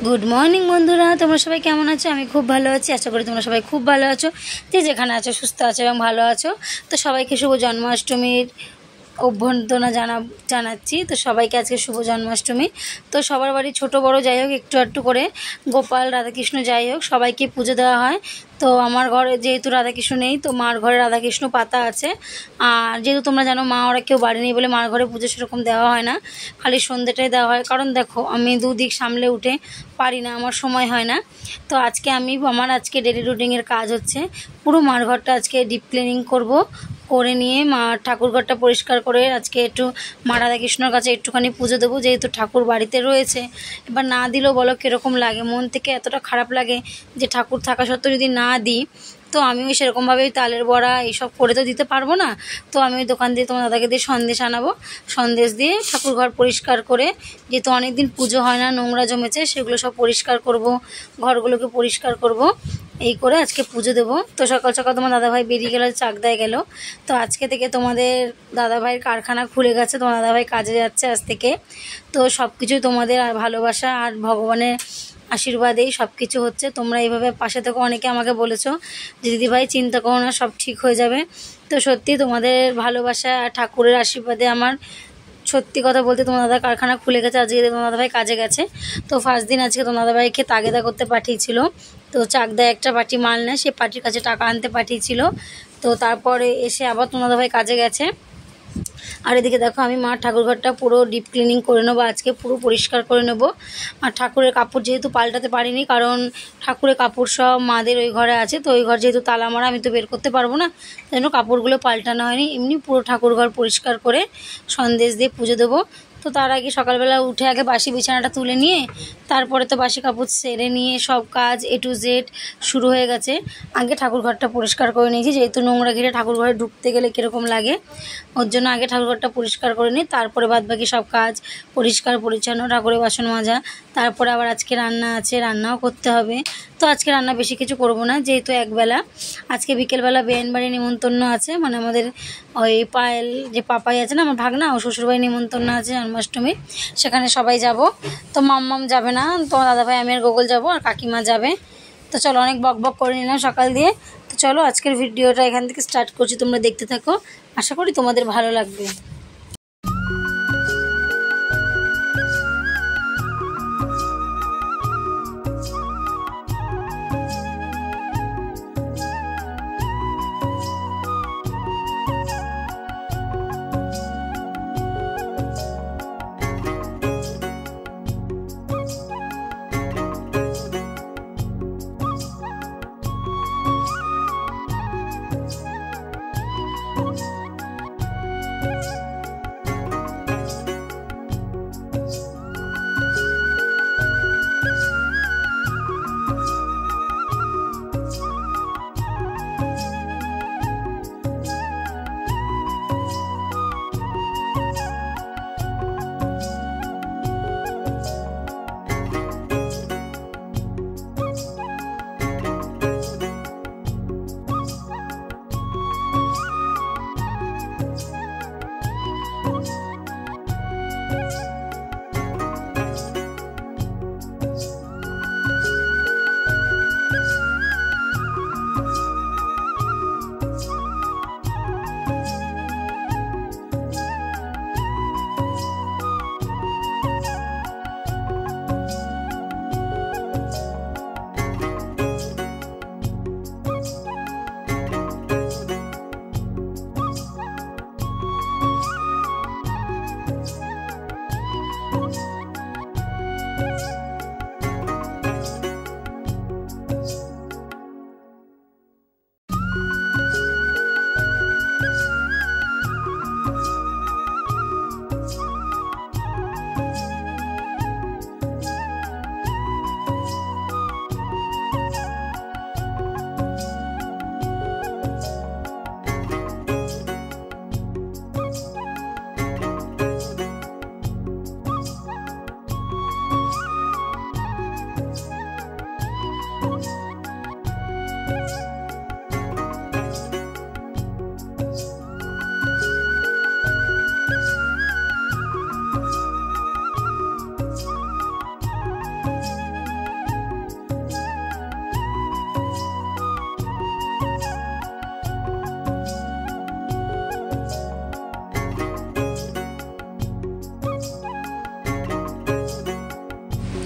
Good morning বন্ধুরা, তোমরা সবাই কেমন আছো? আমি খুব ভালো আছি। আশা করি তোমরা সবাই খুব ভালো আছো। যে যেখানে আছো সুস্থ আছো এবং ভালো আছো। তো সবাইকে শুভ জন্মাষ্টমীর অভ্যর্থনা জানাচ্ছি। তো সবাইকে আজকে শুভ জন্মাষ্টমী। তো সবার বাড়ি ছোট বড় যাই হোক, একটু একটু করে গোপাল রাধাকৃষ্ণ যাই হোক সবাইকে পুজো দেওয়া হয়। তো আমার ঘরে যেহেতু রাধাকৃষ্ণ নেই, তো মার ঘরে রাধাকৃষ্ণ পাতা আছে। আর যেহেতু তোমরা জানো মা ওরা কেউ বাড়ি নেই বলে মার ঘরে পুজো সেরকম দেওয়া হয় না, খালি সন্ধ্যেটাই দেওয়া হয়। কারণ দেখো আমি দুদিক সামলে উঠে পারি না, আমার সময় হয় না। তো আজকে আমার আজকে ডেলি রুটিনের কাজ হচ্ছে পুরো মার ঘরটা আজকে ডিপ ক্লিনিং করে নিয়ে মা ঠাকুর ঘরটা পরিষ্কার করে আজকে একটু মা রাধাকৃষ্ণর কাছে একটুখানি পুজো দেবো। যেহেতু ঠাকুর বাড়িতে রয়েছে, এবার না দিলেও বলো কীরকম লাগে, মন থেকে এতটা খারাপ লাগে যে ঠাকুর থাকা সত্ত্বেও যদি না দিই। তো আমিও সেরকমভাবে তালের বড়া এইসব করে তো দিতে পারবো না। তো আমি ওই দোকান দিয়ে তোমার দাদাকে দিয়ে সন্দেশ আনাবো, সন্দেশ দিয়ে ঠাকুর ঘর পরিষ্কার করে, যেহেতু অনেক দিন পুজো হয় না, নোংরা জমেছে, সেগুলো সব পরিষ্কার করব, ঘরগুলোকে পরিষ্কার করব, এই করে আজকে পুজো দেবো। তো সকাল সকাল তোমার দাদাভাই বেরিয়ে গেল, চাকদায় গেল। তো আজকে থেকে তোমাদের দাদাভাইয়ের কারখানা খুলে গেছে, তোমার দাদাভাই কাজে যাচ্ছে আজ থেকে। তো সব কিছু তোমাদের আর ভালোবাসা আর ভগবানের আশীর্বাদেই সব কিছু হচ্ছে। তোমরা এইভাবে পাশে থেকে অনেকে আমাকে বলেছো যে দিদিভাই চিন্তা করো না, সব ঠিক হয়ে যাবে। তো সত্যি তোমাদের ভালোবাসা আর ঠাকুরের আশীর্বাদে আমার সত্যি কথা বলতে তোমার দাদা কারখানা খুলে গেছে, আজকে তোমার দাদাভাই কাজে গেছে। তো ফার্স্ট দিন আজকে তোমার দাদাভাইকে তাগেদা করতে পাঠিয়েছিল। তো চাকদায় একটা পার্টি মাল নেয়, সে পার্টির কাছে টাকা আনতে পাঠিয়েছিল। তো তারপরে এসে আবার তোমার দাদাভাই কাজে গেছে। আর এদিকে দেখো আমি মা ঠাকুরঘরটা পুরো ডিপ ক্লিনিং করে নেবো, আজকে পুরো পরিষ্কার করে নেবো। আর ঠাকুরের কাপড় যেহেতু পাল্টাতে পারিনি, কারণ ঠাকুরের কাপড় সব মাদের ওই ঘরে আছে। তো ওই ঘর যেহেতু তালা মারা, আমি তো বের করতে পারবো না, তাই জন্য কাপড়গুলো পাল্টানো হয়নি। এমনি পুরো ঠাকুরঘর পরিষ্কার করে সন্দেশ দিয়ে পুজো দেবো। তো তার আগে সকালবেলা উঠে আগে বাসি বিছানাটা তুলে নিয়ে তারপরে তো বাসি কাপড় সেরে নিয়ে সব কাজ A to Z শুরু হয়ে গেছে। আগে ঠাকুরঘরটা পরিষ্কার করে নিয়েছি, যেহেতু নোংরা ঘিরে ঠাকুরঘরে ঢুকতে গেলে কীরকম লাগে, ওর জন্য আগে ঠাকুরঘরটা পরিষ্কার করে নিই, তারপরে বাদবাকি সব কাজ পরিষ্কার পরিচ্ছন্ন, ঠাকুরের বাসন মাজা। তারপরে আবার আজকে রান্না আছে, রান্নাও করতে হবে। তো আজকে রান্না বেশি কিছু করব না, যেহেতু একবেলা। আজকে বিকেলবেলা বেআইন বাড়ি নিমন্ত্রণ আছে, মানে আমাদের ওই পায়েল যে পাপাই আছে না আমার ভাগনা, ও শ্বশুরবাড়ি নিমন্ত্রণ আছে জন্মাষ্টমী, সেখানে সবাই যাব। তো মাম্মাম যাবে না, তোমার দাদাভাই আমি আর গোগল যাব, আর কাকিমা যাবে। তো চলো, অনেক বক বক করে নিলাম সকাল দিয়ে। তো চলো আজকের ভিডিওটা এখান থেকে স্টার্ট করছি, তোমরা দেখতে থাকো, আশা করি তোমাদের ভালো লাগবে।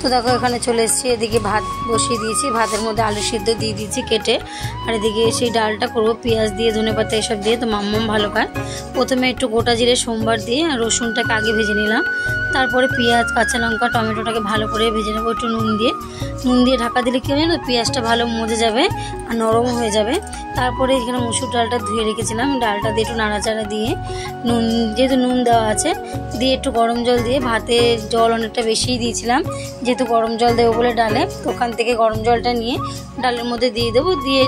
তো দেখো এখানে চলে এসেছি, এদিকে ভাত বসিয়ে দিয়েছি, ভাতের মধ্যে আলু সিদ্ধ দিয়ে দিয়েছি কেটে। আর এদিকে সেই ডালটা করবো পেঁয়াজ দিয়ে, ধনেপাতা এসব দিয়ে, তো মাম্মাম ভালো খায়। প্রথমে একটু গোটা জিরে সোমবার দিয়ে আর রসুনটাকে আগে ভেজে নিলাম, তারপরে পেঁয়াজ কাঁচা লঙ্কা টমেটোটাকে ভালো করে ভেজে নেবো একটু নুন দিয়ে ঢাকা দিলে কী হয় না, পেঁয়াজটা ভালো মজে যাবে আর নরমও হয়ে যাবে। তারপরে এখানে মুসুর ডালটা ধুয়ে রেখেছিলাম, ডালটা দিয়ে একটু নাড়াচাড়া দিয়ে নুন, যেহেতু নুন দেওয়া আছে, দিয়ে একটু গরম জল দিয়ে, ভাতের জল অনেকটা বেশিই দিয়েছিলাম যেহেতু গরম জল দেবো বলে ডালে, তো ওখান থেকে গরম জলটা নিয়ে ডালের মধ্যে দিয়ে দেবো, দিয়ে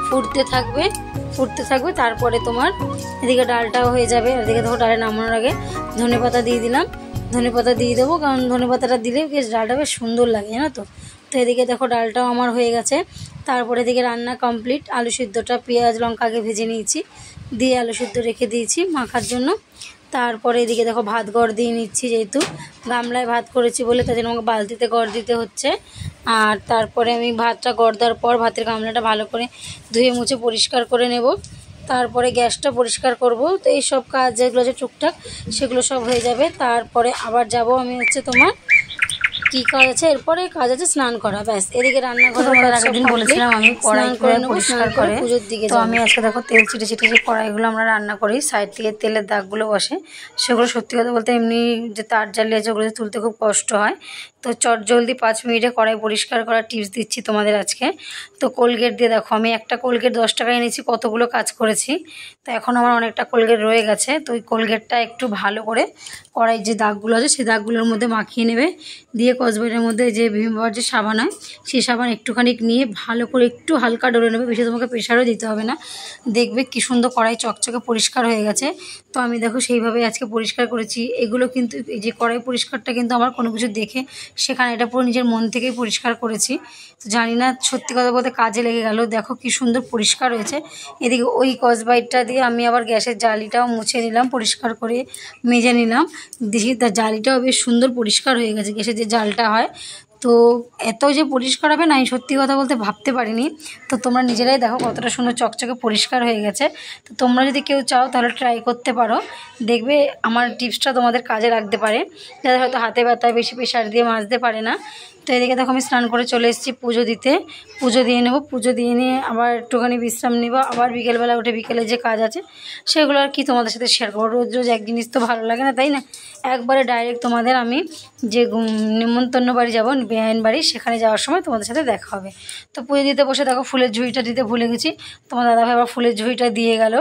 ফুটতে থাকবে। তারপরে তোমার এদিকে ডালটাও হয়ে যাবে। আর এদিকে দেখো ডালে নামানোর আগে ধনেপাতা দিয়ে দিলাম, ধনেপাতা দিয়ে দেবো, কারণ ধনেপাতাটা দিলে বেশ ডালটা বেশ সুন্দর লাগে, জানো তো। তো এদিকে দেখো ডালটাও আমার হয়ে গেছে। তারপরে এদিকে রান্না কমপ্লিট, আলু সিদ্ধটা পেঁয়াজ লঙ্কা আগে ভেজে নিয়েছি, দিয়ে আলু সিদ্ধ রেখে দিয়েছি মাখার জন্য। তারপরে এদিকে দেখো ভাত গড় দিয়ে নিচ্ছি, যেহেতু গামলায় ভাত করেছি বলে তার জন্য আমাকে বালতিতে গড় দিতে হচ্ছে। আর তারপরে আমি ভাতটা গড় দেওয়ার পর ভাতের গামলাটা ভালো করে ধুয়ে মুছে পরিষ্কার করে নেব, তারপরে গ্যাসটা পরিষ্কার করব। তো এইসব কাজ যেগুলো আছে টুকটাক সেগুলো সব হয়ে যাবে। তারপরে আবার যাব আমি হচ্ছে তোমার কি কাজ আছে, এরপরে কাজ আছে স্নান করা, ব্যাস। এদিকে রান্নাঘরের কাজ আগের দিন বলেছিলাম আমি কড়াই পরিষ্কার করে পুজোর দিকে। তো আমি আজকে দেখো তেল ছিটে ছিটে যে কড়াইগুলো আমরা রান্না করি সাইড থেকে তেলের দাগগুলো বসে, সেগুলো সত্যি কথা বলতে এমনি যে তার জ্বালিয়ে আছে ওগুলো তুলতে খুব কষ্ট হয়। তো চট জলদি 5 মিনিটে কড়াই পরিষ্কার করার টিপস দিচ্ছি তোমাদের আজকে। তো কোলগেট দিয়ে দেখো, আমি একটা কোলগেট 10 টাকায় এনেছি, কতগুলো কাজ করেছি। তো এখন আমার অনেকটা কোলগেট রয়ে গেছে, তো ওই কোলগেটটা একটু ভালো করে কড়াইয়ের যে দাগগুলো আছে সেই দাগগুলোর মধ্যে মাখিয়ে নেবে, দিয়ে কসবাইটের মধ্যে যে ভীম বাবার যে সাবান হয় সেই সাবান একটুখানি নিয়ে ভালো করে একটু হালকা ডলে নেবে, বেশি তোমাকে প্রেশারও দিতে হবে না। দেখবে কি সুন্দর কড়াই চকচকে পরিষ্কার হয়ে গেছে। তো আমি দেখো সেইভাবে আজকে পরিষ্কার করেছি। এগুলো কিন্তু এই যে কড়াই পরিষ্কারটা কিন্তু আমার কোনো কিছু দেখে সেখানে, এটা পুরো নিজের মন থেকেই পরিষ্কার করেছি। তো জানি না সত্যি কথা বলতে কাজে লেগে গেল, দেখো কি সুন্দর পরিষ্কার হয়েছে। এদিকে ওই কসবাইটটা দিয়ে আমি আবার গ্যাসের জালিটাও মুছে নিলাম, পরিষ্কার করে মেজে নিলাম, দেখি তার জালিটাও বেশ সুন্দর পরিষ্কার হয়ে গেছে, গ্যাসের যে জালটা হয়। তো এত যে পরিষ্কার হবে না আমি সত্যি কথা বলতে ভাবতে পারিনি। তো তোমরা নিজেরাই দেখো কতটা সুন্দর চকচকে পরিষ্কার হয়ে গেছে। তো তোমরা যদি কেউ চাও তাহলে ট্রাই করতে পারো, দেখবে আমার টিপসটা তোমাদের কাজে লাগতে পারে, যাদের হয়তো হাতে ব্যথা বেশি প্রেশার দিয়ে মাজতে পারে না। তো এদিকে দেখো আমি স্নান করে চলে এসেছি পুজো দিতে, পুজো দিয়ে নেবো, পুজো দিয়ে নিয়ে আবার একটুখানি বিশ্রাম নিব, আবার বিকেলবেলা উঠে বিকেলে যে কাজ আছে সেগুলো আর কি তোমাদের সাথে শেয়ার করবো। রোজ রোজ এক জিনিস তো ভালো লাগে না, তাই না? একবারে ডাইরেক্ট তোমাদের আমি যে নিমন্ত্রণ বাড়ি যাবো বেআইন বাড়ি, সেখানে যাওয়ার সময় তোমাদের সাথে দেখা হবে। তো পুজো দিতে বসে দেখো ফুলের ঝুড়িটা দিতে ভুলে গেছি, তোমার দাদাভাই আবার ফুলের ঝুড়িটা দিয়ে গেল।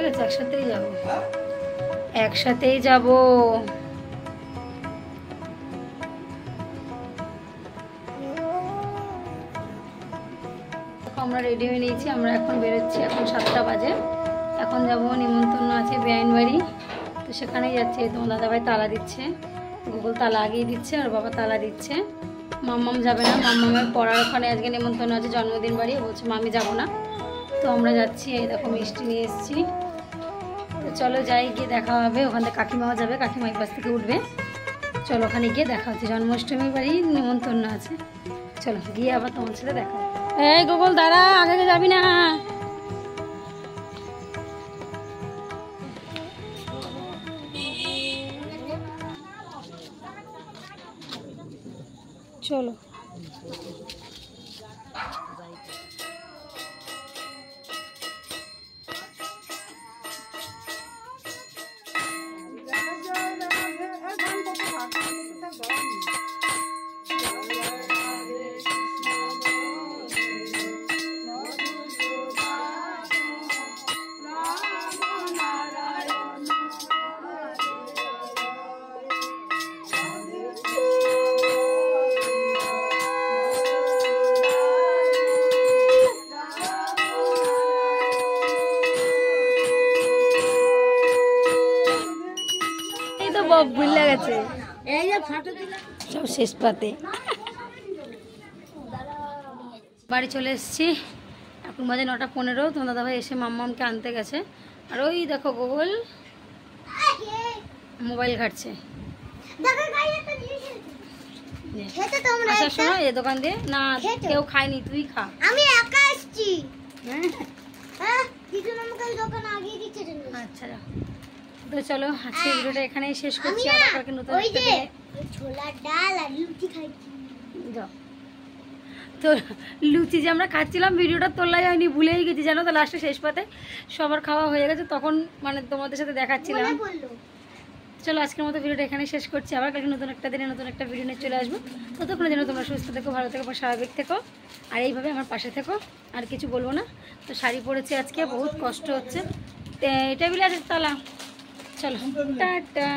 আছে, একসাথেই যাব, একসাথেই যাব। আমরা রেডি হয়ে নিয়েছি, আমরা এখন বেরোচ্ছি। এখন 7টা বাজে। এখন যাব, নিমন্ত্রণ আছে বেআইন বাড়ি, তো সেখানেই যাচ্ছি। তোমার দাদাভাই তালা দিচ্ছে, গুগল তালা আগিয়ে দিচ্ছে আর বাবা তালা দিচ্ছে। মাম্মাম যাবে না, মাম্মামের পড়ার ওখানে আজকে নিমন্ত্রণ আছে, জন্মদিন বাড়ি। বলছে মামি যাবো না, তো আমরা যাচ্ছি। এই দেখো মিষ্টি নিয়ে এসেছি। তো চলো যাই, গিয়ে দেখা হবে। ওখান থেকে কাকিমাও যাবে, কাকিমা এই পাশ থেকে উঠবে। চলো ওখানে গিয়ে দেখা হচ্ছে, জন্মাষ্টমী বাড়ি নিমন্ত্রণ আছে। চলো গিয়ে আবার তোমার সাথে দেখা হবে। এই গুগল দাঁড়া, আগে যাবি না। চলো ভুলে গেছে, এই যে ফটো দিলাম সব শেষ পাতে। বাড়ি চলে এসেছি, এখন বাজে 9:15। তোমার দাদাভাই এসে মাম্মামকে আনতে গেছে। আর ওই দেখো গুগল মোবাইল ঘাটছে। আচ্ছা শোনো, এই দোকান দিয়ে না কেউ খায়নি, তুই খা। আমি একা এসেছি। আচ্ছা তো চলো আজকে ভিডিওটা এখানেই শেষ করছি। আবার কালকে নতুন একটা দিনে ছোলার ডাল আর লুচি খাইছি। তো লুচি যে আমরা খাচ্ছিলাম, ভিডিওটা তোলা যায়নি, ভুলেই গেছি জানো তো। লাস্টে শেষ পাতে সবার খাওয়া হয়ে গেছে, তখন মানে তোমাদের সাথে দেখাচ্ছিলাম। চলো আজকের মতো ভিডিওটা এখানে শেষ করছি। আবার কালকে নতুন একটা দিনে নতুন একটা ভিডিও নিয়ে চলে আসবো। ততক্ষণে যেন তোমরা সুস্থ থেকো, ভালো থেকো, স্বাভাবিক থেকো, আর এইভাবে আমার পাশে থেকো। আর কিছু বলবো না। তো শাড়ি পরেছি আজকে, বহুত কষ্ট হচ্ছে। টেবিলে আছে তালা। চলো টাটা।